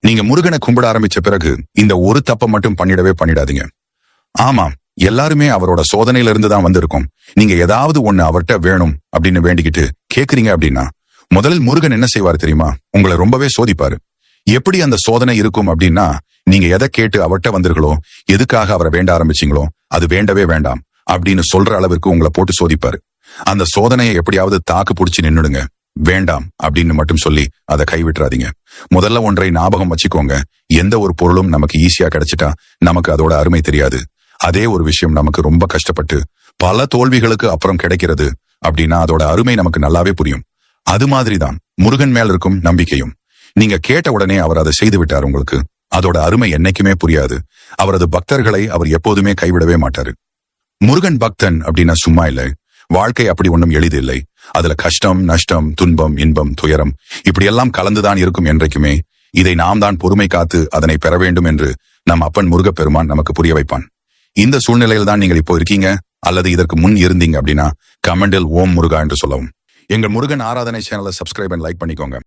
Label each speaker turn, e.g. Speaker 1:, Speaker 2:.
Speaker 1: நீங்க முருகனை கும்பிட ஆரம்பிச்ச பிறகு இந்த ஒரு தப்பை மட்டும் பண்ணிடாதீங்க. ஆமாம், எல்லாருமே அவரோட சோதனையில இருந்து தான் வந்திருக்கோம். நீங்க ஏதாவது ஒண்ணு அவர்கிட்ட வேணும் அப்படின்னு வேண்டிக்கிட்டு கேக்குறீங்க அப்படின்னா முதலில் முருகன் என்ன செய்வார் தெரியுமா? உங்களை ரொம்பவே சோதிப்பாரு. எப்படி அந்த சோதனை இருக்கும் அப்படின்னா, நீங்க எதை கேட்டு அவர்கிட்ட வந்தீர்களோ, எதுக்காக அவரை வேண்ட ஆரம்பிச்சீங்களோ அது வேண்டவே வேண்டாம் அப்படின்னு சொல்ற அளவிற்கு உங்களை போட்டு சோதிப்பாரு. அந்த சோதனையை எப்படியாவது தாக்கு பிடிச்சு நின்னுடுங்க. வேண்டாம் அப்படின்னு மட்டும் சொல்லி அதை கைவிட்டுறாதீங்க. முதல்ல ஒன்றை ஞாபகம் வச்சுக்கோங்க, எந்த ஒரு பொருளும் நமக்கு ஈஸியா கிடைச்சிட்டா நமக்கு அதோட அருமை தெரியாது. அதே ஒரு விஷயம் நமக்கு ரொம்ப கஷ்டப்பட்டு பல தோல்விகளுக்கு அப்புறம் கிடைக்கிறது அப்படின்னா அதோட அருமை நமக்கு நல்லாவே புரியும். அது மாதிரிதான் முருகன் மேல் இருக்கும் நம்பிக்கையும். நீங்க கேட்ட உடனே அவர் அதை செய்து விட்டார் உங்களுக்கு. அதோட அருமை என்னைக்குமே புரியாது. அவரது பக்தர்களை அவர் எப்போதுமே கைவிடவே மாட்டாரு. முருகன் பக்தன் அப்படின்னா சும்மா இல்லை. வாழ்க்கை அப்படி ஒன்றும் எளிது இல்லை. அதுல கஷ்டம், நஷ்டம், துன்பம், இன்பம், துயரம் இப்படியெல்லாம் கலந்துதான் இருக்கும் என்றைக்குமே. இதை நாம் தான் பொறுமை காத்து அதனை பெற வேண்டும் என்று நம் அப்பன் முருகப்பெருமான் நமக்கு புரிய வைப்பான். இந்த சூழ்நிலையில் தான் நீங்கள் இப்போ இருக்கீங்க அல்லது இதற்கு முன் இருந்தீங்க அப்படின்னா கமெண்டில் ஓம் முருகா என்று சொல்லவும். எங்கள் முருகன் ஆராதனை சேனலை சப்ஸ்கிரைப் அண்ட் லைக் பண்ணிக்கோங்க.